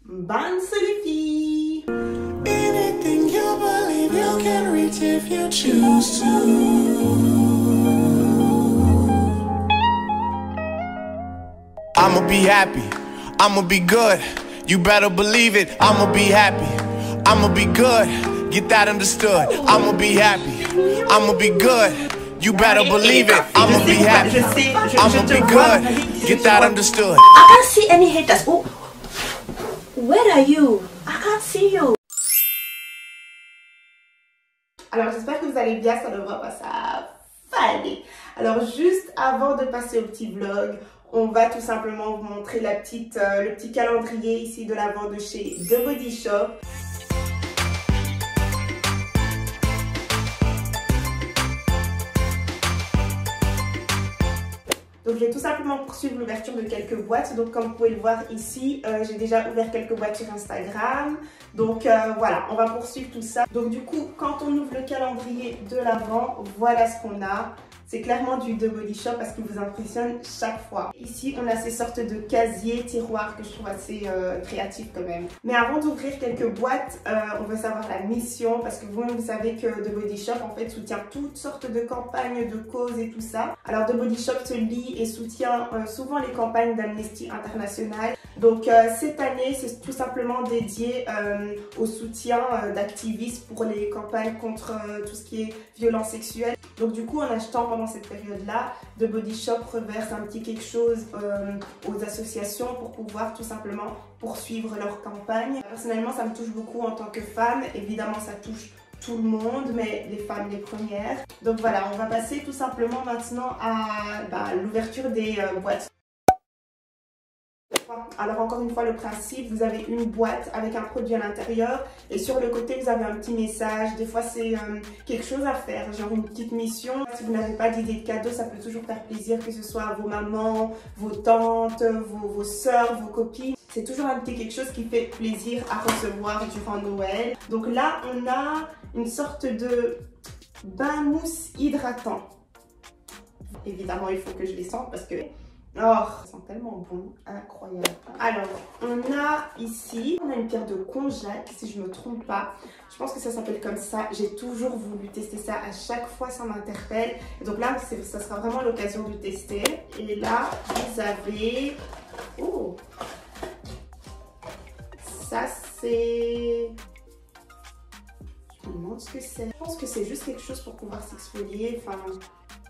Bonne les filles! Anything you believe you can reach if you choose to. I'ma be happy, I'ma be good. You better believe it, I'ma be happy, I'ma be good. Get that understood. I'ma be happy, I'ma be good. You better believe it, I'ma be happy, I'ma be good. Get that understood. I can't see any haters. Oh, where are you? I can't see you. Alors j'espère que vous allez bien, ça devrait pas ça aller. Alors juste avant de passer au petit vlog, on va tout simplement vous montrer le petit calendrier ici de l'avant de chez The Body Shop. Donc je vais tout simplement poursuivre l'ouverture de quelques boîtes. Donc comme vous pouvez le voir ici, j'ai déjà ouvert quelques boîtes sur Instagram. Donc voilà, on va poursuivre tout ça. Donc du coup, quand on ouvre le calendrier de l'avant, voilà ce qu'on a. C'est clairement du The Body Shop parce qu'il vous impressionne chaque fois. Ici, on a ces sortes de casiers, tiroirs que je trouve assez créatifs quand même. Mais avant d'ouvrir quelques boîtes, on veut savoir la mission parce que vous-même, vous savez que The Body Shop en fait soutient toutes sortes de campagnes, de causes et tout ça. Alors The Body Shop se lie et soutient souvent les campagnes d'Amnesty International. Donc cette année, c'est tout simplement dédié au soutien d'activistes pour les campagnes contre tout ce qui est violence sexuelle. Donc du coup, en achetant pendant cette période-là, The Body Shop reverse un petit quelque chose aux associations pour pouvoir tout simplement poursuivre leur campagne. Personnellement, ça me touche beaucoup en tant que femme. Évidemment, ça touche tout le monde, mais les femmes les premières. Donc voilà, on va passer tout simplement maintenant à l'ouverture des boîtes. Alors encore une fois, le principe, vous avez une boîte avec un produit à l'intérieur et sur le côté vous avez un petit message. Des fois c'est quelque chose à faire, genre une petite mission. Si vous n'avez pas d'idée de cadeau, ça peut toujours faire plaisir, que ce soit à vos mamans, vos tantes, vos soeurs, vos copines. C'est toujours un petit quelque chose qui fait plaisir à recevoir durant Noël. Donc là on a une sorte de bain mousse hydratant. Évidemment il faut que je les sente parce que oh, ça sent tellement bon, incroyable. Alors, on a ici, on a une pierre de konjac, si je me trompe pas. Je pense que ça s'appelle comme ça. J'ai toujours voulu tester ça, à chaque fois ça m'interpelle. Donc là, ça sera vraiment l'occasion de tester. Et là, vous avez... Oh, ça c'est... Je me demande ce que c'est. Je pense que c'est juste quelque chose pour pouvoir s'exfolier, enfin...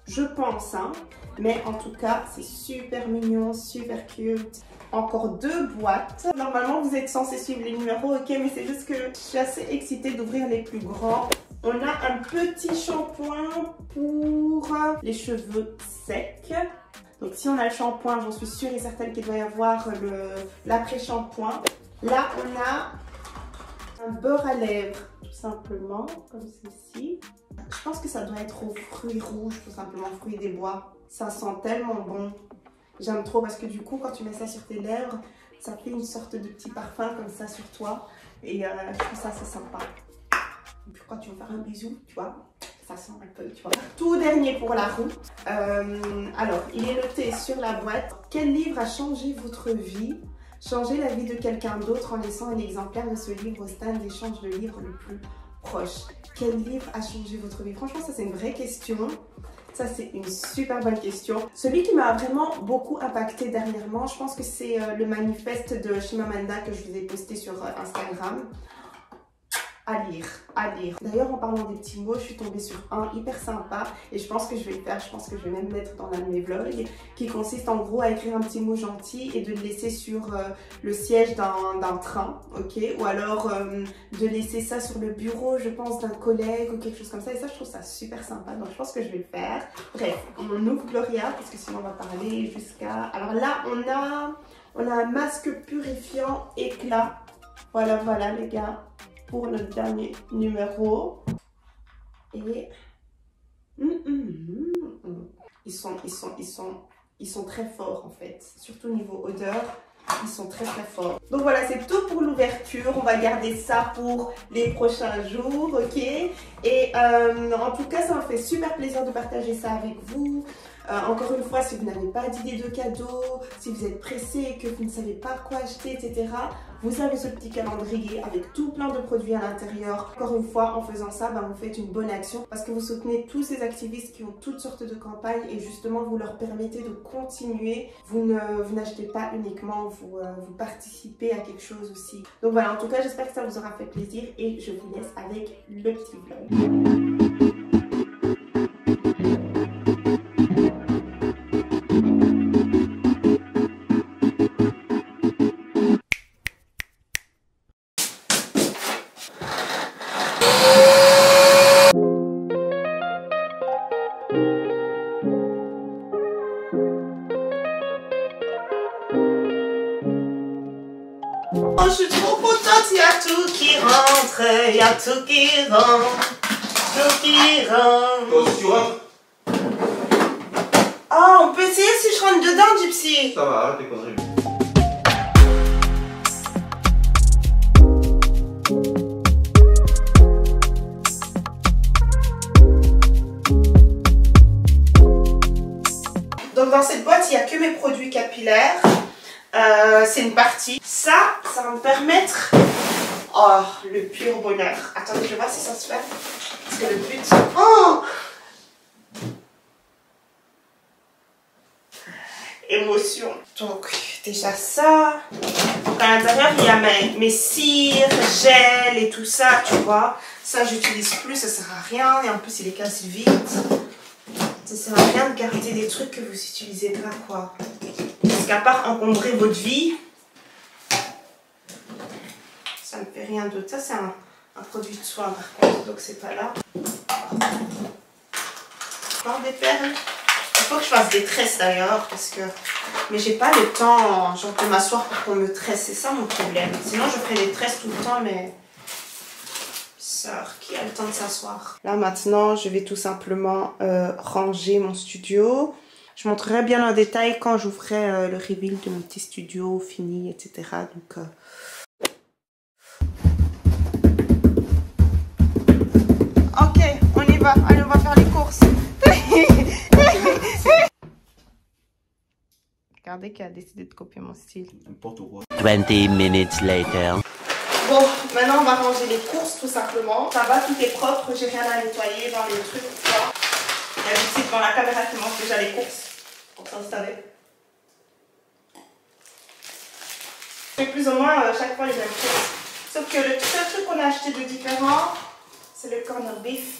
Je pense, hein, mais en tout cas, c'est super mignon, super cute. Encore deux boîtes. Normalement, vous êtes censé suivre les numéros, ok, mais c'est juste que je suis assez excitée d'ouvrir les plus grands. On a un petit shampoing pour les cheveux secs. Donc, si on a le shampoing, j'en suis sûre et certaine qu'il doit y avoir l'après-shampoing. Là, on a un beurre à lèvres, tout simplement, comme ceci. Je pense que ça doit être aux fruits rouges, tout simplement, fruits des bois. Ça sent tellement bon. J'aime trop parce que du coup, quand tu mets ça sur tes lèvres, ça fait une sorte de petit parfum comme ça sur toi. Et je trouve ça assez sympa. Et puis quand tu veux faire un bisou, tu vois, ça sent un peu, tu vois. Tout dernier pour la route. Alors, il est noté sur la boîte. Quel livre a changé votre vie? Changez la vie de quelqu'un d'autre en laissant un exemplaire de ce livre au stand d'échange de livres le plus proche. Quel livre a changé votre vie? Franchement, ça c'est une vraie question. Ça c'est une super bonne question. Celui qui m'a vraiment beaucoup impacté dernièrement, je pense que c'est le manifeste de Chimamanda que je vous ai posté sur Instagram. À lire, à lire. D'ailleurs, en parlant des petits mots, je suis tombée sur un hyper sympa et je pense que je vais le faire, je pense que je vais même mettre dans l'un de mes vlogs, qui consiste en gros à écrire un petit mot gentil et de le laisser sur le siège d'un train, ok, ou alors de laisser ça sur le bureau, je pense, d'un collègue ou quelque chose comme ça, et ça je trouve ça super sympa, donc je pense que je vais le faire. Bref, on ouvre Gloria parce que sinon on va parler jusqu'à... Alors là, on a un masque purifiant éclat, voilà les gars, pour notre dernier numéro. Et ils sont très forts en fait, surtout niveau odeur, ils sont très forts. Donc voilà, c'est tout pour l'ouverture. On va garder ça pour les prochains jours, ok. Et en tout cas, ça m'a fait super plaisir de partager ça avec vous. Encore une fois, si vous n'avez pas d'idée de cadeau, si vous êtes pressé et que vous ne savez pas quoi acheter, etc., vous avez ce petit calendrier avec tout plein de produits à l'intérieur. Encore une fois, en faisant ça, vous faites une bonne action parce que vous soutenez tous ces activistes qui ont toutes sortes de campagnes et justement, vous leur permettez de continuer. Vous n'achetez pas uniquement, vous participez à quelque chose aussi. Donc voilà, en tout cas, j'espère que ça vous aura fait plaisir et je vous laisse avec le petit vlog. Oh, je suis trop contente, il y a tout qui rentre, il y a tout qui rentre, tout qui rentre. Toi aussi tu rentres? Oh, on peut essayer si je rentre dedans, Gypsy. Ça va, arrête tes conneries. Donc dans cette boîte, il n'y a que mes produits capillaires. C'est une partie. Ça va me permettre... Oh, le pur bonheur. Attendez, je vais voir si ça se fait. Parce que le but... Oh! Émotion. Donc, déjà ça. Donc, à l'intérieur, il y a mes cires, gel et tout ça, tu vois. Ça, j'utilise plus, ça sert à rien. Et en plus, il est cassé vite. Ça sert à rien de garder des trucs que vous utilisez pas, quoi. Parce qu'à part encombrer votre vie, ça ne fait rien d'autre. Ça, c'est un produit de soin, par contre, donc c'est pas là. Encore des perles. Il faut que je fasse des tresses d'ailleurs, parce que... Mais j'ai pas le temps, genre, de m'asseoir pour qu'on me tresse. C'est ça mon problème. Sinon, je ferais des tresses tout le temps, mais... Sœur, qui a le temps de s'asseoir? Là, maintenant, je vais tout simplement ranger mon studio. Je montrerai bien en détail quand j'ouvrirai le reveal de mon petit studio fini, etc. Donc, ok, on y va. Allez, on va faire les courses. Regardez qui a décidé de copier mon style. N'importe quoi. 20 minutes later. Bon, maintenant on va ranger les courses tout simplement. Ça va, tout est propre, j'ai rien à nettoyer dans les trucs. Il y a ici devant la caméra qui montre déjà les courses. Comme ça, vous savez. Je fais plus ou moins chaque fois les mêmes courses. Sauf que le seul truc qu'on a acheté de différent, c'est le corner beef.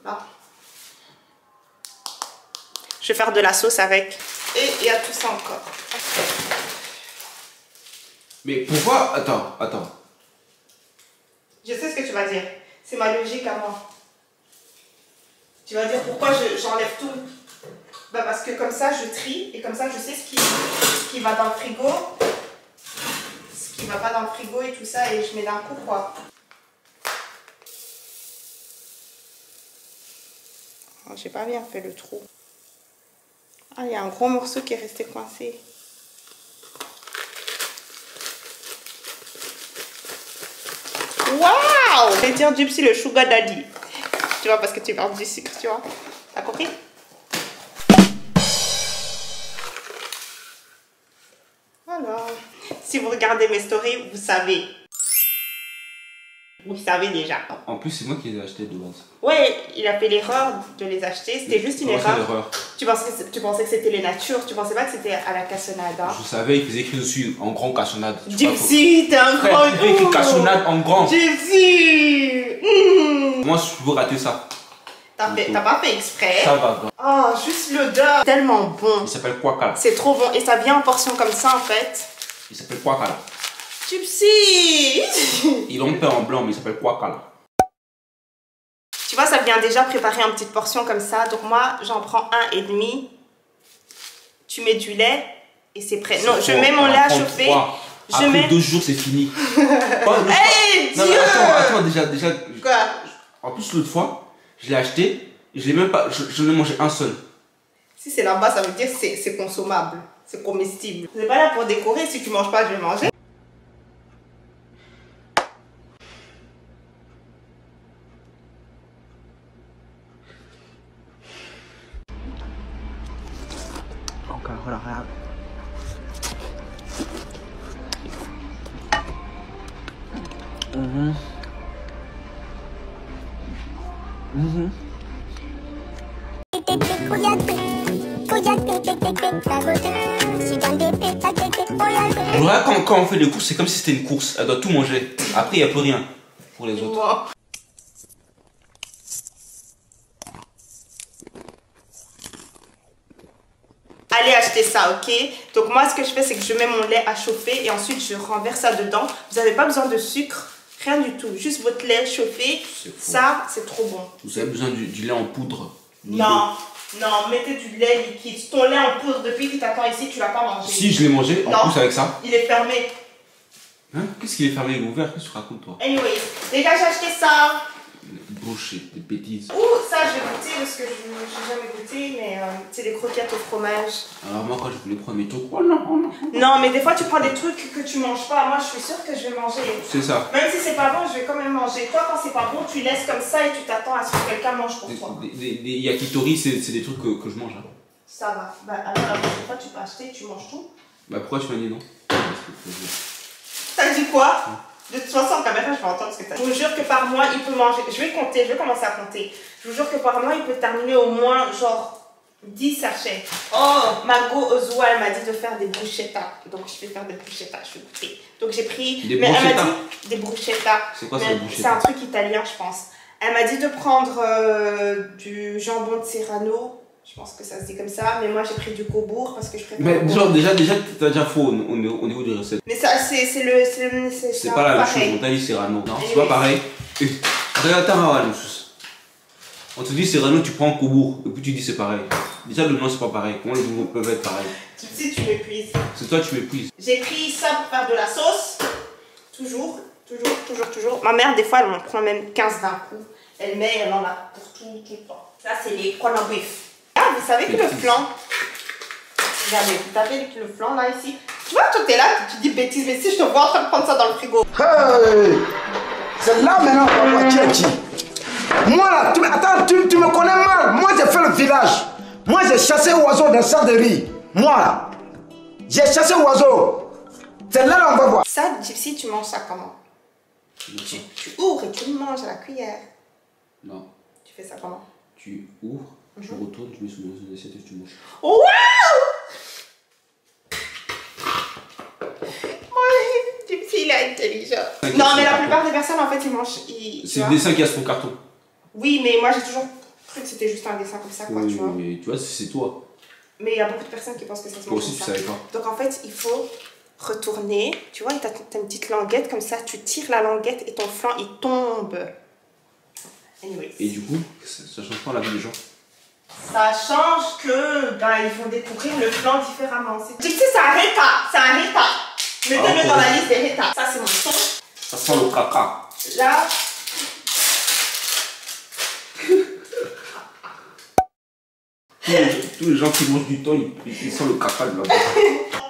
Là. Je vais faire de la sauce avec. Et il y a tout ça encore. Mais pourquoi? Attends. Je sais ce que tu vas dire. C'est ma logique à moi. Tu vas dire pourquoi j'enlève tout. Bah parce que comme ça, je trie. Et comme ça, je sais ce qui va dans le frigo. Ce qui va pas dans le frigo et tout ça. Et je mets d'un coup, quoi. Oh, j'ai pas bien fait le trou. Ah, il y a un gros morceau qui est resté coincé. Waouh! Je vais dire Gypsy le sugar daddy. Tu vois, parce que tu parles du sucre, tu vois. T'as compris? Alors, si vous regardez mes stories, vous savez. Vous savez déjà. En plus, c'est moi qui les ai achetés de base. Ouais, il a fait l'erreur de les acheter. C'était juste une erreur. Tu pensais que c'était les natures. Tu pensais pas que c'était à la cassonade. Hein? Je savais, il faisait écrit dessus en grand cassonade. Gypsy, t'es un grand. Il faisait écrit cassonade en grand. Gypsy. Moi, je veux rater ça. T'as pas fait exprès. Ça va. Oh, juste l'odeur. Tellement bon. Il s'appelle Quakala. C'est trop bon. Et ça vient en portion comme ça, en fait. Il s'appelle Quakala. Gypsy. Ils l'ont peint en blanc, mais il s'appelle Quakala. Tu vois, ça vient déjà préparé en petites portions comme ça. Donc moi, j'en prends 1,5. Tu mets du lait et c'est prêt. Non, je mets mon lait à chauffer. Après 2 jours, c'est fini. Hey, non, Dieu! mais attends, déjà. Quoi? En plus, l'autre fois, je l'ai acheté et je l'ai même pas. Je l'ai mangé un seul. Si c'est là-bas, ça veut dire que c'est consommable. C'est comestible. C'est pas là pour décorer. Si tu manges pas, je vais manger. voilà, regarde. Voilà, quand on fait des courses, c'est comme si c'était une course. Elle doit tout manger. Après, il n'y a plus rien pour les autres. Moi. Allez acheter ça, ok? Donc moi, ce que je fais, c'est que je mets mon lait à chauffer et ensuite je renverse ça dedans. Vous n'avez pas besoin de sucre, rien du tout. Juste votre lait chauffé. Ça, c'est trop bon. Vous avez besoin du lait en poudre? Non, non, mettez du lait liquide. Ton lait en poudre, depuis qu'il t'attend ici, tu l'as pas mangé. Si, je l'ai mangé, en plus avec ça. Il est fermé. Hein? Qu'est-ce qu'il est fermé? Il est ouvert? Qu'est-ce que tu racontes, toi? Anyway, les gars, j'ai acheté ça. Bullshit, des bêtises. Ouh, ça, j'ai goûté parce que je n'ai jamais goûté, mais c'est des croquettes au fromage. Alors, moi, quand je voulais prendre mes trucs, oh non, oh non. Non, mais des fois, tu prends des trucs que tu manges pas. Moi, je suis sûre que je vais manger. C'est ça. Même si c'est pas bon, je vais quand même manger. Toi, quand c'est pas bon, tu laisses comme ça et tu t'attends à ce que quelqu'un mange pour toi. Des yakitori, c'est des trucs que je mange. Hein. Ça va. Bah, alors, la prochaine fois, tu peux acheter, tu manges tout. Bah, pourquoi tu m'as dit non? T'as dit quoi? De toute façon, en caméra, je vais entendre ce que t'as dit. Je vous jure que par mois, il peut manger. Je vais compter, je vais commencer à compter. Je vous jure que par mois, il peut terminer au moins, genre, 10 sachets. Oh, Margot Ozua, elle m'a dit de faire des bruschettas. Donc, je vais faire des bruschettas, je vais goûter. Donc, j'ai pris. Des mais elle m'a bruschettas? dit des bruschettas. C'est quoi ça, des bruschettas? C'est un truc italien, je pense. Elle m'a dit de prendre du jambon de Serrano. Je pense que ça se dit comme ça, mais moi j'ai pris du Cobourg parce que je préfère. Mais genre, déjà t'as déjà faux au niveau des recettes. Mais ça, c'est pas la même chose, on t'a dit Serrano. Non, c'est pas pareil. Regarde ta maman, on te dit Serrano, tu prends Cobourg, et puis tu dis c'est pareil. Déjà le nom c'est pas pareil, comment les deux peuvent être pareils? Tout de suite tu m'épuises. C'est toi tu m'épuises. J'ai pris ça pour faire de la sauce. Toujours. Ma mère, des fois, elle en prend même 15 d'un coup. Elle en a pour tout le temps. Ça, c'est les corned beef. Ah, vous savez que le flan, regardez, vous avez le flan là ici. Tu vois, toi t'es là, tu dis bêtises, mais si je te vois en train de prendre ça dans le frigo. Hey, c'est là maintenant qu'on va dire. Moi là, attends, tu me connais mal. Moi j'ai fait le village. Moi j'ai chassé oiseau dans sa de riz. Moi là, j'ai chassé oiseau. C'est là on va voir. Ça, Gypsy, tu manges ça comment? Tu ouvres et tu le manges à la cuillère. Non. Tu fais ça comment? Tu ouvres. Tu retournes, tu mets sous une assiette et tu manges. Waouh! Gypsy, il est intelligent. Non, mais la plupart des personnes, en fait, ils mangent. C'est le dessin qui a sur ton carton. Oui, mais moi, j'ai toujours cru que c'était juste un dessin comme ça, quoi, tu vois. Mais tu vois, c'est toi. Mais il y a beaucoup de personnes qui pensent que ça se mange. Toi aussi, comme tu ça. savais pas. Donc, en fait, il faut retourner. Tu vois, t'as une petite languette comme ça, tu tires la languette et ton flanc, il tombe. Anyways. Et du coup, ça change pas la vie des gens? Ça change que ils vont découvrir le flan différemment. Gypsy, c'est un reta. Mettez-le dans la liste des reta. Ça, c'est mon son. Ça sent le caca. Là. Tous les gens qui mangent du thon, ils sentent le caca de la bouche.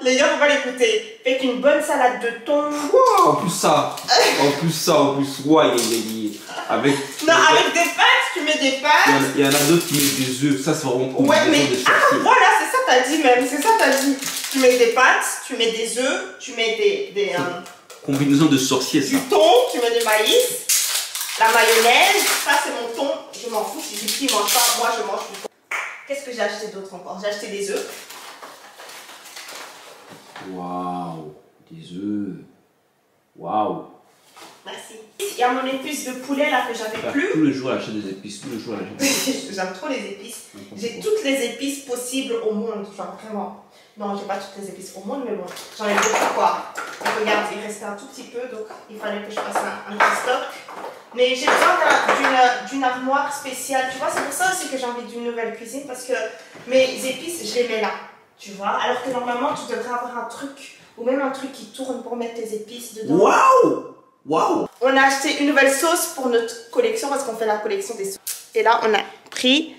Les gars, faut pas l'écouter. Faites une bonne salade de thon. En plus ça, ouais, avec... Non, avec des pâtes, tu mets des pâtes. Il y en a d'autres qui mettent des œufs, ça c'est vraiment cool. Ouais, mais voilà, c'est ça t'as dit même, c'est ça t'as dit. Tu mets des pâtes, tu mets des œufs, tu mets des combinaison de sorciers ça. Du thon, tu mets du maïs, la mayonnaise, ça c'est mon thon, je m'en fous, si Gypsy mange pas, moi je mange du thon. Qu'est-ce que j'ai acheté d'autre encore? J'ai acheté des œufs. Waouh, des œufs. Waouh. Merci. Il y a mon épice de poulet là que j'avais plus. Tous les jours elle achète des épices, tous les jours elle achète des épices. J'aime trop les épices. J'ai toutes les épices possibles au monde, genre vraiment. Non, j'ai pas toutes les épices au monde, mais bon, j'en ai beaucoup quoi. Donc regarde, il restait un tout petit peu, donc il fallait que je fasse un petit stock. Mais j'ai besoin d'une armoire spéciale, tu vois, c'est pour ça aussi que j'ai envie d'une nouvelle cuisine, parce que mes épices, je les mets là, tu vois. Alors que normalement, tu devrais avoir un truc, ou même un truc qui tourne pour mettre tes épices dedans. Waouh! Waouh! On a acheté une nouvelle sauce pour notre collection, parce qu'on fait la collection des sauces. Et là, on a pris...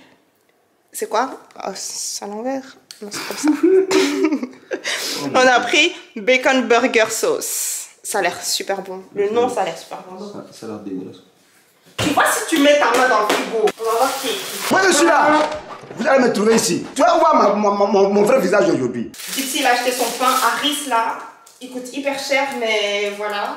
C'est quoi? Oh, c'est à l'envers. Non, c'est comme ça. On a pris Bacon Burger Sauce. Ça a l'air super bon. Le nom, ça a l'air super bon. Ça a l'air dégueulasse. Tu vois, si tu mets ta main dans le frigo, on va voir qui est. Moi je suis là. Vous allez me trouver ici. Tu vas voir mon vrai visage aujourd'hui. Gypsy, il a acheté son pain à Rice là. Il coûte hyper cher, mais voilà.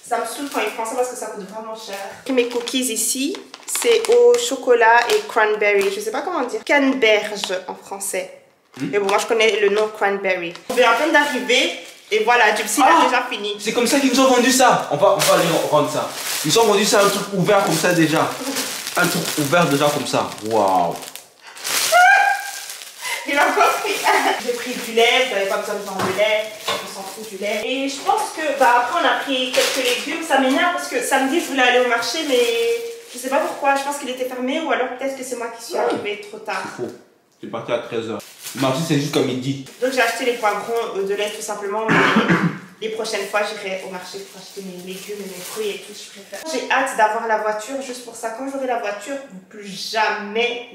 Ça me saoule quand il prend ça parce que ça coûte vraiment cher. Mes cookies ici, c'est au chocolat et cranberry. Je sais pas comment dire. Canneberge en français. Mais bon, moi je connais le nom cranberry. On vient à peine d'arriver. Et voilà, Gypsy a déjà fini. C'est comme ça qu'ils nous ont vendu ça. On va aller rendre ça. Ils nous ont vendu ça, un truc ouvert comme ça déjà. Un truc ouvert déjà comme ça. Waouh. Il a encore pris. J'ai pris du lait, vous n'avez pas besoin de vendre de lait, on s'en fout du lait. Et je pense que, après on a pris quelques légumes, ça m'énerve parce que samedi je voulais aller au marché, mais je sais pas pourquoi, je pense qu'il était fermé ou alors peut-être que c'est moi qui suis arrivée trop tard. C'est faux. C'est parti à 13 h. Le marché c'est juste comme midi. Donc j'ai acheté les poivrons de lait tout simplement, mais les prochaines fois j'irai au marché pour acheter mes légumes et mes fruits et tout, je préfère. J'ai hâte d'avoir la voiture juste pour ça. Quand j'aurai la voiture, plus jamais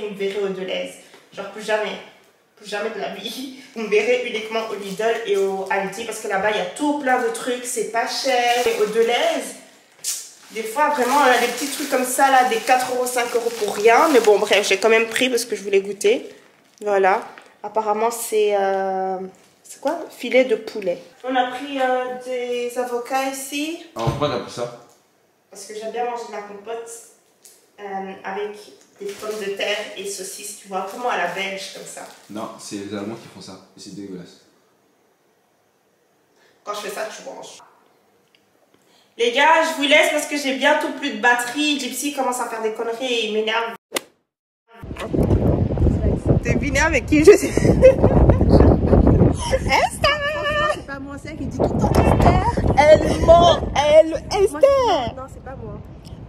vous me verrez au Deleuze. Genre plus jamais de la vie. Vous me verrez uniquement au Lidl et au Aldi parce que là-bas il y a tout plein de trucs, c'est pas cher. Et au Deleuze, des fois vraiment des petits trucs comme ça là, des 4 €, 5 € pour rien. Mais bon bref, j'ai quand même pris parce que je voulais goûter. Voilà. Apparemment c'est quoi? Filet de poulet. On a pris des avocats ici. Alors pourquoi t'as pris ça? Parce que j'aime bien manger de la compote avec des pommes de terre et saucisses, tu vois, vraiment à la belge comme ça. Non, c'est les Allemands qui font ça. Et c'est dégueulasse. Quand je fais ça, tu manges. Les gars, je vous laisse parce que j'ai bientôt plus de batterie. Gypsy commence à faire des conneries et il m'énerve. Devinez avec qui je suis. Esther! C'est pas moi, c'est elle qui dit tout le temps Esther. Elle ment, Esther! Non, c'est pas moi.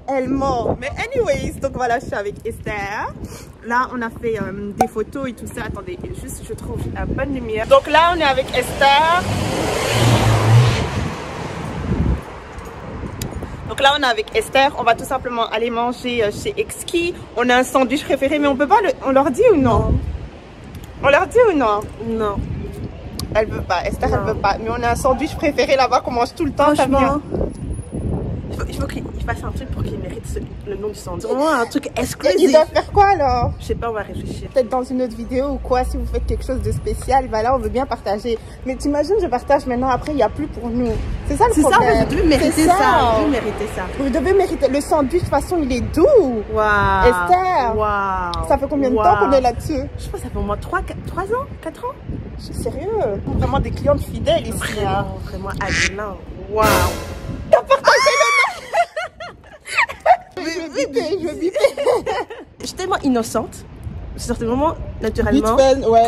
Elle ment. Mais anyways, donc voilà, je suis avec Esther. Là, on a fait des photos et tout ça. Attendez, juste, je trouve la bonne lumière. Donc là, on est avec Esther. Donc là, on est avec Esther. On va tout simplement aller manger chez Exquis. On a un sandwich préféré, mais on peut pas le... On leur dit ou non? On leur dit ou non? Non. Elle veut pas. Esther, non. Elle veut pas. Mais on a un sandwich préféré là-bas qu'on mange tout le temps. Franchement, il faut qu'il fasse un truc pour qu'il mérite le nom du sandwich. Vraiment un truc exclusif. Ils doivent faire quoi alors? Je sais pas, on va réfléchir. Peut-être dans une autre vidéo ou quoi, si vous faites quelque chose de spécial, bah là on veut bien partager. Mais t'imagines, je partage maintenant, après il n'y a plus pour nous. C'est ça le problème. C'est ça, vous devez mériter ça. Vous devez mériter ça. Vous devez mériter. Le sandwich, de toute façon, il est doux. Waouh. Esther. Waouh. Ça fait combien de temps qu'on est là-dessus? Je pense que ça fait au moins 3 ans, 4 ans. Je suis sérieux. Vraiment des clientes fidèles ici. Vraiment, vraiment Adeline. Waouh. T'as partagé le nom. Je vais biper. Je suis tellement innocente. Je sortais vraiment naturellement. Ouais.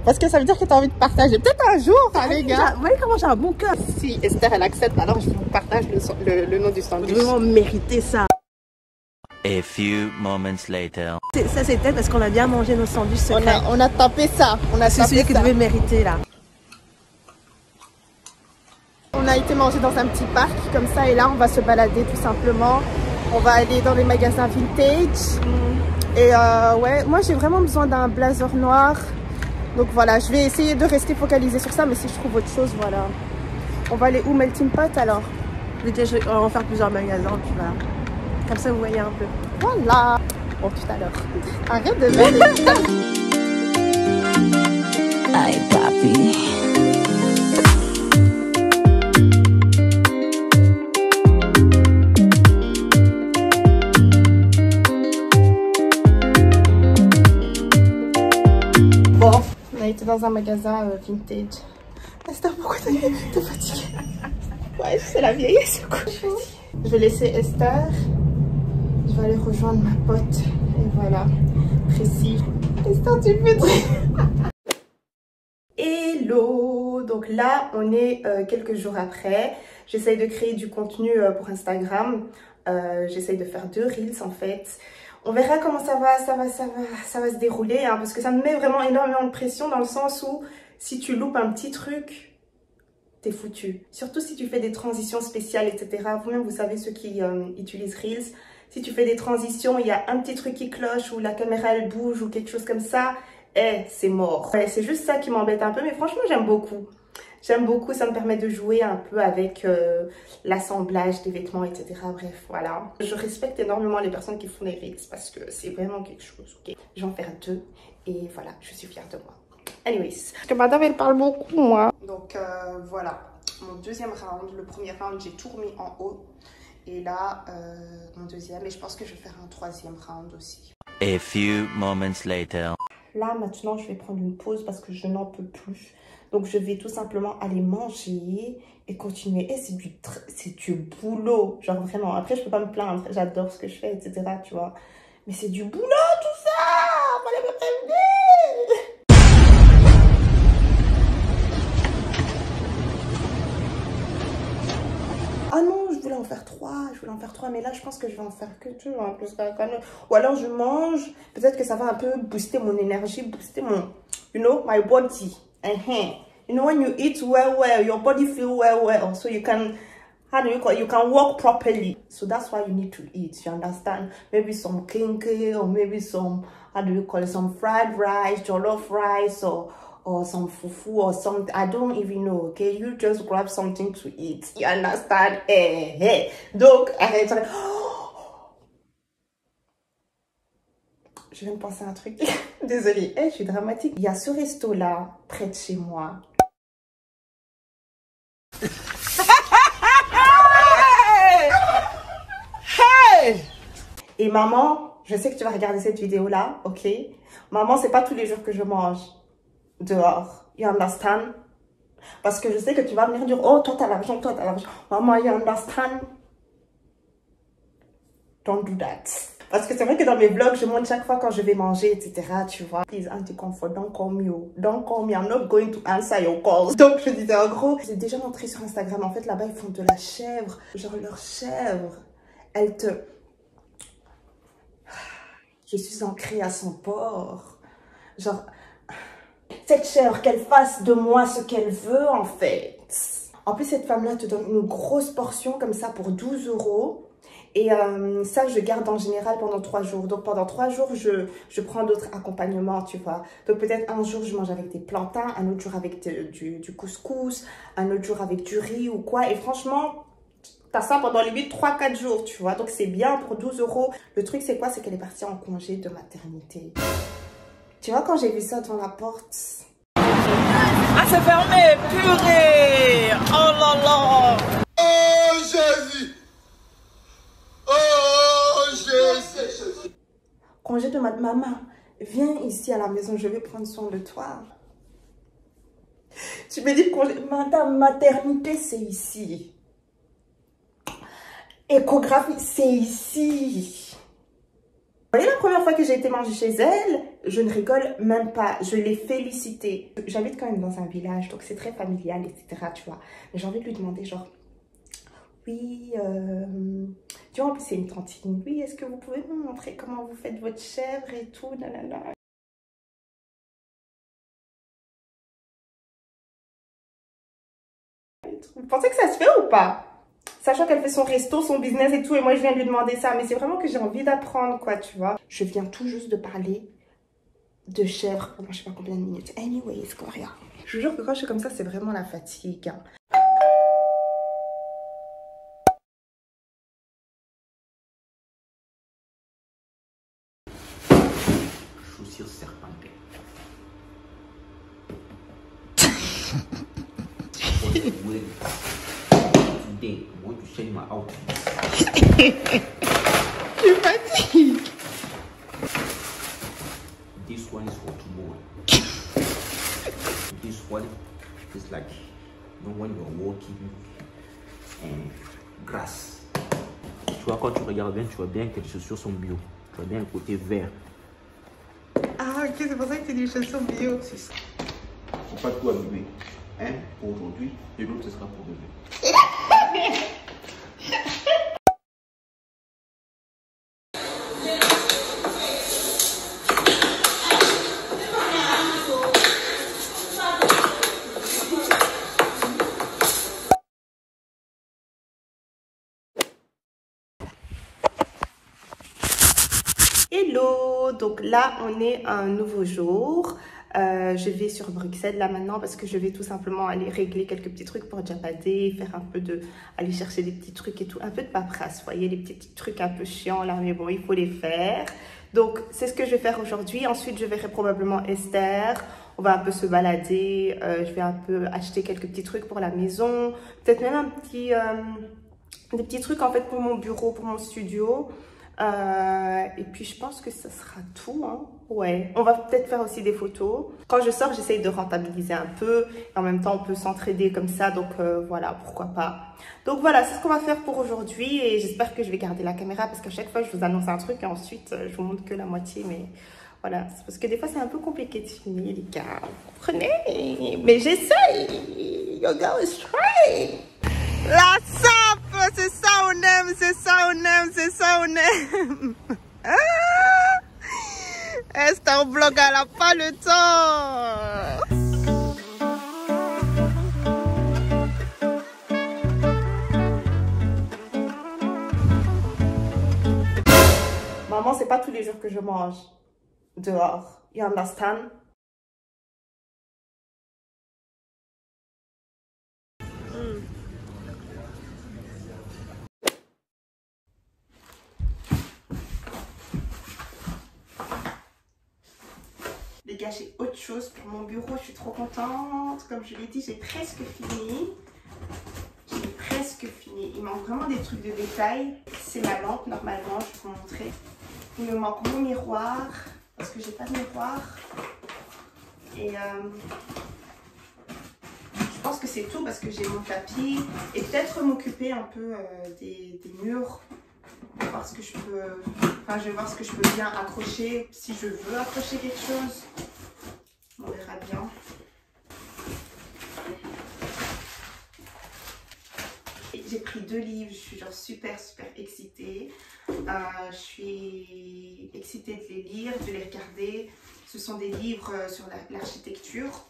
Parce que ça veut dire que tu as envie de partager. Peut-être un jour, hein, les gars. Vous voyez comment j'ai un bon cœur. Si Esther, elle accepte, alors je vous partage le nom du sandwich. Vous devez vraiment mériter ça. A few moments later. Ça c'était parce qu'on a bien mangé nos sandwichs secrets. On a tapé ça. C'est celui que vous devez mériter là. On a été manger dans un petit parc comme ça et là on va se balader tout simplement. On va aller dans les magasins vintage. Et ouais, moi j'ai vraiment besoin d'un blazer noir. Donc voilà, je vais essayer de rester focalisée sur ça, mais si je trouve autre chose, voilà. On va aller où, Melting Pot alors? On va faire plusieurs magasins, puis voilà. Comme ça vous voyez un peu. Voilà. Bon, tout à l'heure. Arrête de mettre Ay, papi. Bon, on a été dans un magasin vintage. Esther, pourquoi t'es fatiguée? Ouais, c'est la vieillesse quoi. Je vais laisser Esther. Je vais aller rejoindre ma pote. Et voilà, précis. Esther, tu peux dire. Hello. Donc là, on est quelques jours après. J'essaye de créer du contenu pour Instagram. J'essaye de faire 2 reels en fait. On verra comment ça va se dérouler, hein, parce que ça me met vraiment énormément de pression dans le sens où si tu loupes un petit truc, t'es foutu. Surtout si tu fais des transitions spéciales, etc. Vous-même, vous savez, ceux qui utilisent Reels, si tu fais des transitions, il y a un petit truc qui cloche ou la caméra elle bouge ou quelque chose comme ça, c'est mort. Ouais, c'est juste ça qui m'embête un peu, mais franchement, j'aime beaucoup. J'aime beaucoup, ça me permet de jouer un peu avec l'assemblage des vêtements, etc. Bref, voilà. Je respecte énormément les personnes qui font des reels parce que c'est vraiment quelque chose, ok? Je vais en faire 2 et voilà, je suis fière de moi. Anyways. Parce que madame, elle parle beaucoup, moi. Donc, voilà. Mon deuxième round. Le premier round, j'ai tout remis en haut. Et là, mon deuxième. Et je pense que je vais faire un troisième round aussi. A few moments later. Là, maintenant, je vais prendre une pause parce que je n'en peux plus. Donc, je vais tout simplement aller manger et continuer. Et c'est du boulot. Genre, vraiment. Après, je peux pas me plaindre. J'adore ce que je fais, etc. Tu vois. Mais c'est du boulot, tout ça. Fallait me prévenir. Ah non, je voulais en faire 3, mais là je pense que je vais en faire que 2, hein, plus ou alors je mange, peut-être que ça va un peu booster mon énergie, booster mon, you know, my body. You know, when you eat well, your body feel well, so you can, how do you call it? You can walk properly. So that's why you need to eat, you understand? Maybe some kinky, or maybe some, how do you call it? Some fried rice, jollof rice, or some fufu or something. I don't even know, okay? You just grab something to eat. You understand? Donc, arrête. Je viens de penser à un truc. Désolée, je suis dramatique. Il y a ce resto-là, près de chez moi. Et maman, je sais que tu vas regarder cette vidéo-là, ok? Maman, c'est pas tous les jours que je mange dehors, you understand? Parce que je sais que tu vas venir dire, oh, toi t'as l'argent, Maman, you understand? Don't do that. Parce que c'est vrai que dans mes vlogs, je montre chaque fois quand je vais manger, etc. Tu vois. Please, anti-comfort, don't call me. Don't call me, I'm not going to answer your calls. Donc, je disais en gros, j'ai déjà montré sur Instagram. En fait, là-bas, ils font de la chèvre. Genre, leur chèvre, elle te... Je suis ancrée à son port. Genre... Cette chèvre, qu'elle fasse de moi ce qu'elle veut, en fait. En plus, cette femme-là te donne une grosse portion comme ça pour 12 €. Et ça, je garde en général pendant 3 jours. Donc, pendant 3 jours, je prends d'autres accompagnements, tu vois. Donc, peut-être un jour, je mange avec des plantains, un autre jour avec du couscous, un autre jour avec du riz ou quoi. Et franchement, t'as ça pendant limite 3-4 jours, tu vois. Donc, c'est bien pour 12 €. Le truc, c'est quoi? C'est qu'elle est partie en congé de maternité. Tu vois, quand j'ai vu ça devant la porte... Ah, c'est fermé, purée! Oh là là! Oh, Jésus! Oh, Jésus! Congé de maman, viens ici à la maison, je vais prendre soin de toi. Tu me dis congé, madame, maternité, c'est ici. Échographie, c'est ici. Vous voyez, la première fois que j'ai été manger chez elle, je ne rigole même pas, je l'ai félicitée. J'habite quand même dans un village, donc c'est très familial, etc. Tu vois. Mais j'ai envie de lui demander genre, oui, tu vois, en plus c'est une tantine. Oui, est-ce que vous pouvez me montrer comment vous faites votre chèvre et tout, nanana. Vous pensez que ça se fait ou pas? Sachant qu'elle fait son resto, son business et tout, et moi je viens de lui demander ça. Mais c'est vraiment que j'ai envie d'apprendre, quoi, tu vois. Je viens tout juste de parler de chèvre pendant je sais pas combien de minutes. Anyways, quoi, regarde. Je vous jure que quand je suis comme ça, c'est vraiment la fatigue. Hein. Chaussures serpentines. Today, I want to show you my outfit. Je fatigue. This one is for tomorrow. This one is like, you know, when you're walking and grass. Tu vois, quand tu regardes bien, tu vois bien que les chaussures sont bio. Tu vois bien le côté vert. Ah, ok, c'est pour ça que c'est des chaussures bio. C'est ça. Faut pas tout abîmer. Un pour aujourd'hui et l'autre ce sera pour demain. Hello, donc là on est un nouveau jour. Je vais sur Bruxelles là maintenant parce que je vais tout simplement aller régler quelques petits trucs pour Djapadé, faire un peu de, aller chercher des petits trucs et tout, un peu de paperasse, vous voyez, les petits trucs un peu chiants là, mais bon, il faut les faire. Donc, c'est ce que je vais faire aujourd'hui. Ensuite, je verrai probablement Esther. On va un peu se balader. Je vais un peu acheter quelques petits trucs pour la maison. Peut-être même un petit, des petits trucs en fait pour mon bureau, pour mon studio. Et puis je pense que ça sera tout, hein. Ouais, on va peut-être faire aussi des photos. Quand je sors, j'essaye de rentabiliser un peu. Et en même temps, on peut s'entraider comme ça. Donc voilà, pourquoi pas. Donc voilà, c'est ce qu'on va faire pour aujourd'hui. Et j'espère que je vais garder la caméra parce qu'à chaque fois, je vous annonce un truc et ensuite, je vous montre que la moitié. Mais voilà, c'est parce que des fois, c'est un peu compliqué de filmer, les gars. Vous comprenez? Mais j'essaye. Your girl is trying. La sape, c'est ça on aime, c'est ça on aime, c'est ça on aime. Esther Vlog, elle n'a pas le temps. Maman, c'est pas tous les jours que je mange dehors. You understand? Les gars, j'ai autre chose pour mon bureau, je suis trop contente. Comme je l'ai dit, j'ai presque fini. J'ai presque fini. Il manque vraiment des trucs de détail. C'est la lampe, normalement, je vais vous montrer. Il me manque mon miroir, parce que j'ai pas de miroir. Et je pense que c'est tout, parce que j'ai mon tapis. Et peut-être m'occuper un peu des murs. Voir ce que je peux, enfin je vais voir ce que je peux bien accrocher, si je veux accrocher quelque chose, on verra bien. J'ai pris 2 livres, je suis genre super excitée, je suis excitée de les lire, de les regarder. Ce sont des livres sur l'architecture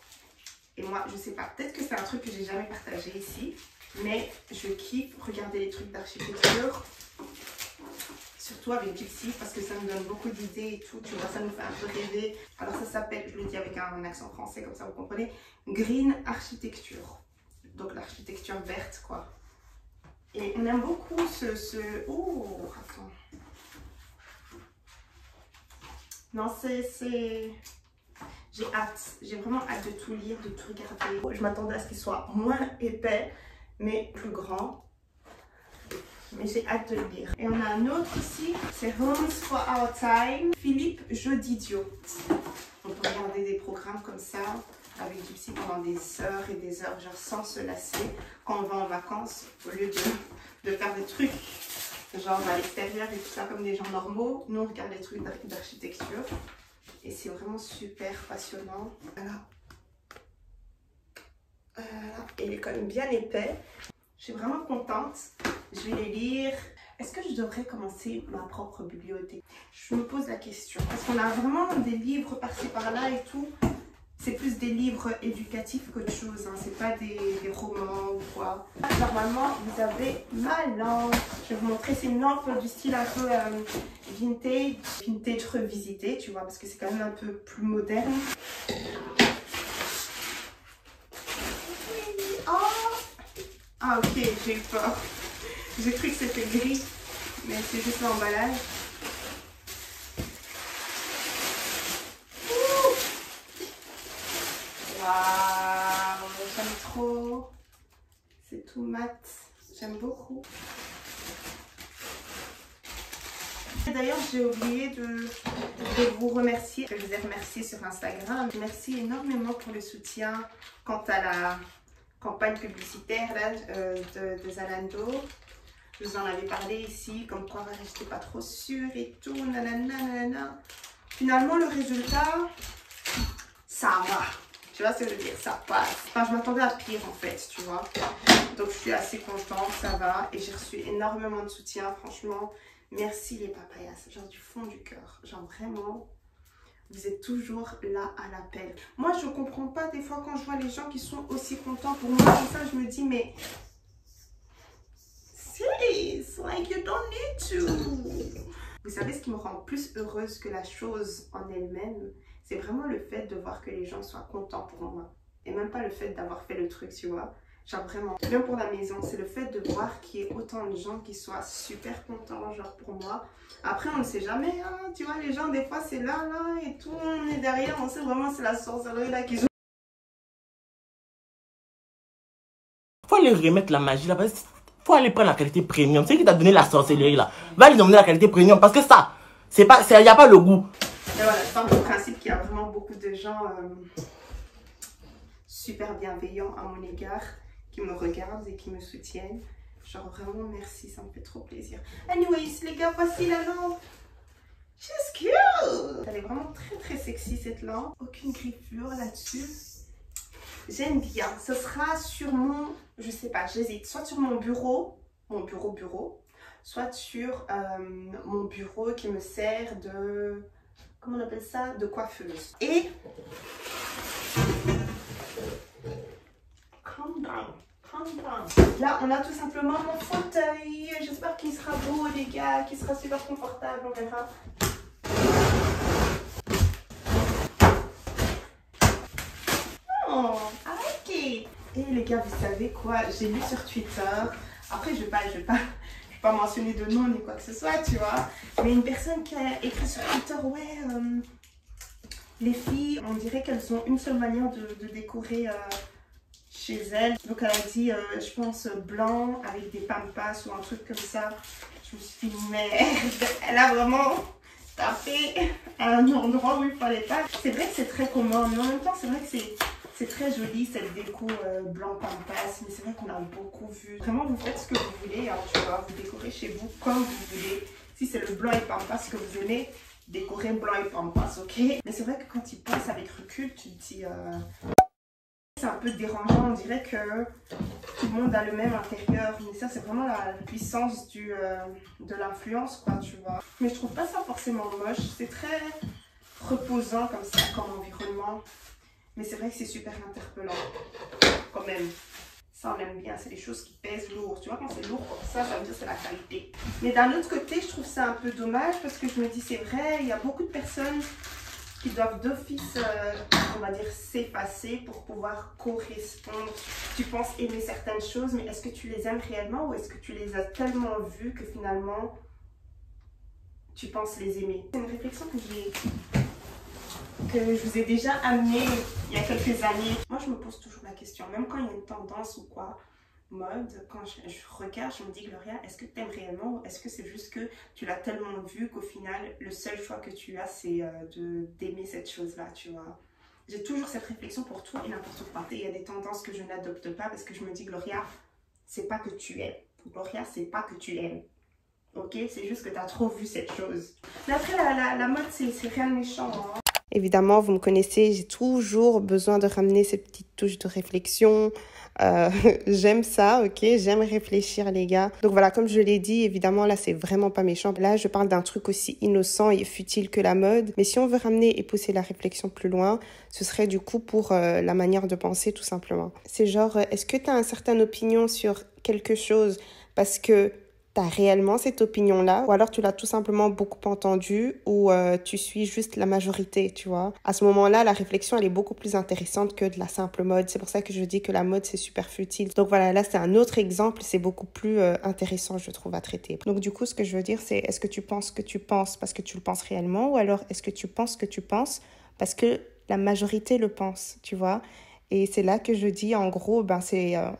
et moi je sais pas, peut-être que c'est un truc que j'ai jamais partagé ici, mais je kiffe regarder les trucs d'architecture. Surtout avec Gypsy parce que ça me donne beaucoup d'idées et tout, tu vois, ça nous fait un peu rêver. Alors ça s'appelle, je le dis avec un accent français comme ça vous comprenez, Green Architecture. Donc l'architecture verte quoi. Et on aime beaucoup Oh, attends. Non, j'ai hâte, j'ai vraiment hâte de tout lire, de tout regarder. Je m'attendais à ce qu'il soit moins épais, mais plus grand. Mais j'ai hâte de le lire. Et on a un autre aussi, c'est Homes for Our Time, Philippe Jodidio. On peut regarder des programmes comme ça avec Gypsy pendant des heures et des heures, genre sans se lasser quand on va en vacances, au lieu de faire des trucs genre à l'extérieur et tout ça comme des gens normaux. Nous on regarde les trucs d'architecture et c'est vraiment super passionnant. Voilà. Et il est quand même bien épais. Je suis vraiment contente. Je vais les lire. Est-ce que je devrais commencer ma propre bibliothèque? Je me pose la question. Parce qu'on a vraiment des livres par-ci par-là et tout. C'est plus des livres éducatifs qu'autre chose. Hein. C'est pas des romans ou quoi. Normalement, vous avez ma lampe. Je vais vous montrer. C'est une lampe du style un peu vintage revisité, tu vois. Parce que c'est quand même un peu plus moderne. Ah ok, j'ai eu peur. J'ai cru que c'était gris, mais c'est juste l'emballage. Waouh, j'aime trop. C'est tout mat, j'aime beaucoup. D'ailleurs, j'ai oublié de vous remercier. Je vous ai remercié sur Instagram. Merci énormément pour le soutien quant à la campagne publicitaire là, de Zalando. Je vous en avais parlé ici, comme quoi j'étais pas trop sûre et tout, nanana. Finalement, le résultat, ça va. Tu vois ce que je veux dire, ça passe. Enfin, je m'attendais à pire en fait, tu vois. Donc, je suis assez contente, ça va. Et j'ai reçu énormément de soutien, franchement. Merci les papayas, genre du fond du cœur. Genre vraiment, vous êtes toujours là à l'appel. Moi, je comprends pas des fois quand je vois les gens qui sont aussi contents pour moi. Comme ça, je me dis, mais... Sis, like you don't need to. Vous savez ce qui me rend plus heureuse que la chose en elle-même, C'est vraiment le fait de voir que les gens soient contents pour moi. Et même pas le fait d'avoir fait le truc, tu vois. Genre vraiment, même pour la maison, c'est le fait de voir qu'il y ait autant de gens qui soient super contents, genre pour moi. Après, on ne sait jamais, hein, tu vois, les gens, des fois, c'est là, et tout, on est derrière, on sait vraiment, c'est la sorcellerie là qui joue. Faut aller remettre la magie là, parce qu'il faut aller prendre la qualité premium. C'est qui t'a donné la sorcellerie là. Va lui donner la qualité premium, parce que ça, il n'y a pas le goût. Mais voilà, je pars du principe qu'il y a vraiment beaucoup de gens super bienveillants à mon égard, qui me regardent et qui me soutiennent. Genre vraiment merci, ça me fait trop plaisir. Anyways les gars, voici la lampe. She's cute. Elle est vraiment très très sexy cette lampe. Aucune griffure là-dessus. J'aime bien. Ce sera sur mon, je sais pas, j'hésite. Soit sur mon bureau, soit sur mon bureau qui me sert de, comment on appelle ça, de coiffeuse. Et calm down. Là, on a tout simplement mon fauteuil. J'espère qu'il sera beau, les gars, qu'il sera super confortable. On verra. Oh, I like it. Et les gars, vous savez quoi? J'ai lu sur Twitter. Après, je vais pas mentionner de nom ni quoi que ce soit, tu vois. Mais une personne qui a écrit sur Twitter, ouais, les filles, on dirait qu'elles ont une seule manière de décorer chez elles. Donc elle a dit, je pense blanc avec des pampas ou un truc comme ça. Je me suis dit, merde, elle a vraiment tapé à un endroit où il fallait pas. C'est vrai que c'est très commun, mais en même temps, c'est vrai que c'est très joli cette déco blanc pampas. Mais c'est vrai qu'on a beaucoup vu. Vraiment, vous faites ce que vous voulez, hein, tu vois. Vous décorez chez vous comme vous voulez. Si c'est le blanc et pampas que vous aimez, décorez blanc et pampas, ok? Mais c'est vrai que quand tu penses avec recul, tu te dis... c'est un peu dérangeant, on dirait que tout le monde a le même intérieur. Mais ça, c'est vraiment la puissance de l'influence, quoi, tu vois. Mais je trouve pas ça forcément moche. C'est très reposant comme ça, comme environnement. Mais c'est vrai que c'est super interpellant, quand même. Ça, on aime bien. C'est des choses qui pèsent lourd. Tu vois, quand c'est lourd comme ça veut dire que c'est la qualité. Mais d'un autre côté, je trouve ça un peu dommage parce que je me dis, c'est vrai, il y a beaucoup de personnes qui doivent d'office, on va dire, s'effacer pour pouvoir correspondre. Tu penses aimer certaines choses, mais est-ce que tu les aimes réellement ou est-ce que tu les as tellement vues que finalement, tu penses les aimer? C'est une réflexion que je vous ai déjà amenée il y a quelques années. Moi, je me pose toujours la question, même quand il y a une tendance ou quoi, mode, quand je regarde, je me dis, Gloria, est-ce que tu aimes réellement ou est-ce que c'est juste que tu l'as tellement vu qu'au final, le seul choix que tu as, c'est d'aimer cette chose-là, tu vois. J'ai toujours cette réflexion pour tout et n'importe quoi. Il y a des tendances que je n'adopte pas parce que je me dis, Gloria, c'est pas que tu aimes. Gloria, c'est pas que tu aimes. Ok, c'est juste que tu as trop vu cette chose. Mais après, la mode, c'est rien de méchant, hein. Évidemment, vous me connaissez, j'ai toujours besoin de ramener ces petites touches de réflexion. J'aime ça, ok, j'aime réfléchir, les gars. Donc voilà, comme je l'ai dit, évidemment, là, c'est vraiment pas méchant. Là, je parle d'un truc aussi innocent et futile que la mode. Mais si on veut ramener et pousser la réflexion plus loin, ce serait du coup pour la manière de penser, tout simplement. C'est genre, est-ce que tu as une certaine opinion sur quelque chose parce que t'as réellement cette opinion-là, ou alors tu l'as tout simplement beaucoup entendu, ou tu suis juste la majorité, tu vois. À ce moment-là, la réflexion, elle est beaucoup plus intéressante que de la simple mode. C'est pour ça que je dis que la mode, c'est super futile. Donc voilà, là, c'est un autre exemple, c'est beaucoup plus intéressant, je trouve, à traiter. Donc du coup, ce que je veux dire, c'est est-ce que tu penses que tu penses parce que tu le penses réellement, ou alors est-ce que tu penses que tu penses parce que la majorité le pense, tu vois. Et c'est là que je dis, en gros, ben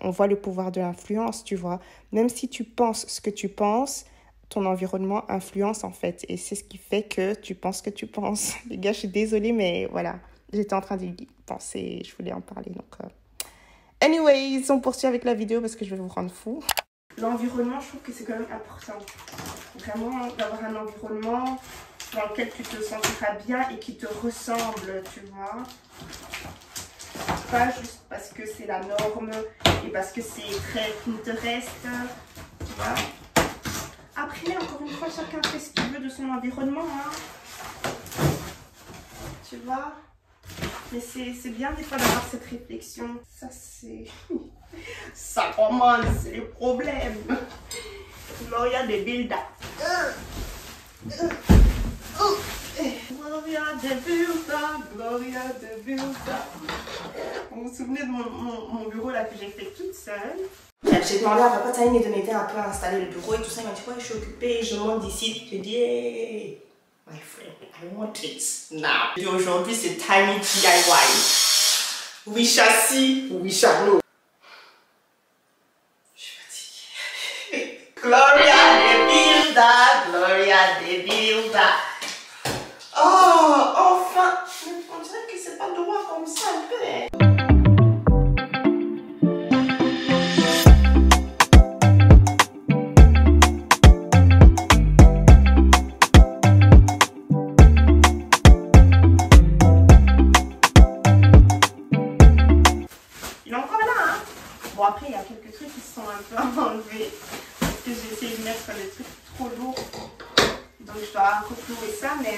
on voit le pouvoir de l'influence, tu vois. Même si tu penses ce que tu penses, ton environnement influence, en fait. Et c'est ce qui fait que tu penses ce que tu penses. Les gars, je suis désolée, mais voilà. J'étais en train d'y penser, je voulais en parler. Donc, anyways, on poursuit avec la vidéo parce que je vais vous rendre fou. L'environnement, je trouve que c'est quand même important. Vraiment, d'avoir un environnement dans lequel tu te sentiras bien et qui te ressemble, tu vois. Pas juste parce que c'est la norme et parce que c'est très Pinterest, tu vois. Après, encore une fois, chacun fait ce qu'il veut de son environnement, hein. Tu vois. Mais c'est bien des fois d'avoir cette réflexion. Ça, c'est... ça commence, c'est le problème. Gloria de Bilda. Gloria de Builda, Gloria de Builda. Vous vous souvenez de mon bureau là que j'ai fait toute seule? J'ai demandé à papa Tiny de m'aider un peu à installer le bureau et tout ça. Il m'a dit, ouais, je suis occupée, je monte d'ici. J'ai dit, hey, my friend, I want it now. Et aujourd'hui, c'est Tiny DIY. Oui, châssis, oui, charlot. Je suis fatiguée. Gloria de Builda, Gloria de Builda. Oh, enfin! On dirait que c'est pas droit comme ça, un peu. Il est encore là, hein? Bon, après, il y a quelques trucs qui se sont un peu enlevés. Parce que j'ai essayé de mettre des trucs trop lourds. Donc, je dois reclouer ça, mais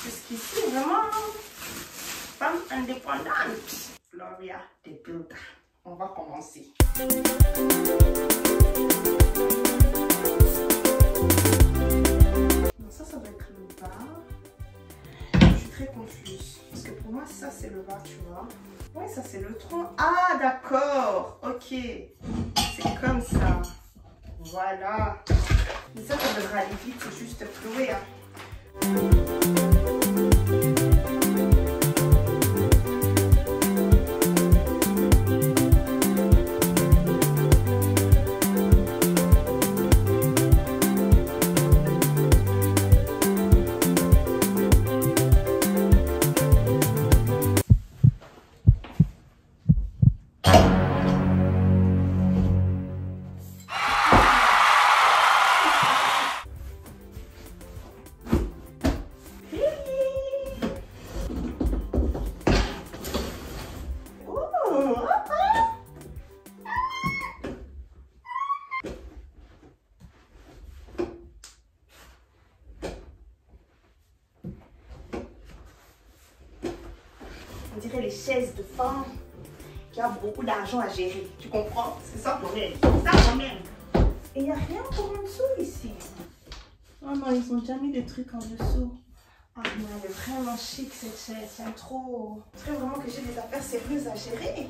jusqu'ici, vraiment, femme indépendante. Gloria de Builda. On va commencer. Donc ça doit être le bas. Je suis très confuse. Parce que pour moi, ça, c'est le bas, tu vois. Ouais, ça, c'est le tronc. Ah, d'accord. Ok. C'est comme ça. Voilà. Mais ça devrait aller vite, c'est juste clouer. Hein. On dirait les chaises de femmes qui ont beaucoup d'argent à gérer. Tu comprends? C'est ça qu'on aime. Ça qu'on aime. Et il n'y a rien pour en dessous ici. Oh non, ils ont déjà mis des trucs en dessous. Ah non, elle est vraiment chic cette chaise. C'est trop. C'est vraiment que j'ai des affaires sérieuses à gérer.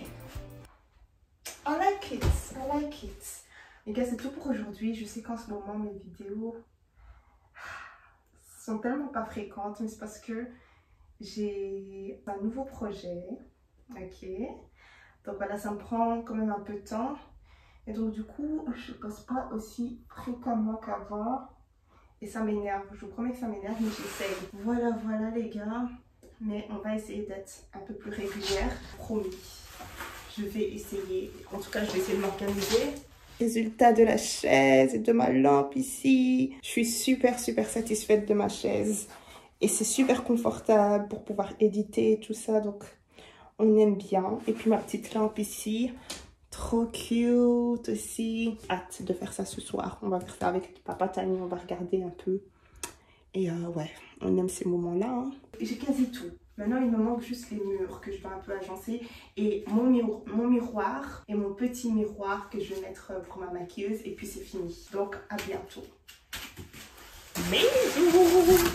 I like it. I like it. Les gars, c'est tout pour aujourd'hui. Je sais qu'en ce moment, mes vidéos sont tellement pas fréquentes, mais c'est parce que j'ai un nouveau projet. Ok. Donc voilà, ça me prend quand même un peu de temps. Et donc du coup, je ne poste pas aussi fréquemment qu'avant. Et ça m'énerve. Je vous promets que ça m'énerve, mais j'essaye. Voilà, voilà les gars. Mais on va essayer d'être un peu plus régulière. Promis. Je vais essayer. En tout cas, je vais essayer de m'organiser. Résultat de la chaise et de ma lampe ici. Je suis super satisfaite de ma chaise. Et c'est super confortable pour pouvoir éditer et tout ça. Donc, on aime bien. Et puis ma petite lampe ici. Trop cute aussi. Hâte de faire ça ce soir. On va faire ça avec papa Tiny. On va regarder un peu. Et ouais, on aime ces moments-là. Hein. J'ai quasi tout. Maintenant, il me manque juste les murs que je dois un peu agencer. Et mon miroir et mon petit miroir que je vais mettre pour ma maquilleuse. Et puis c'est fini. Donc, à bientôt. Bisous.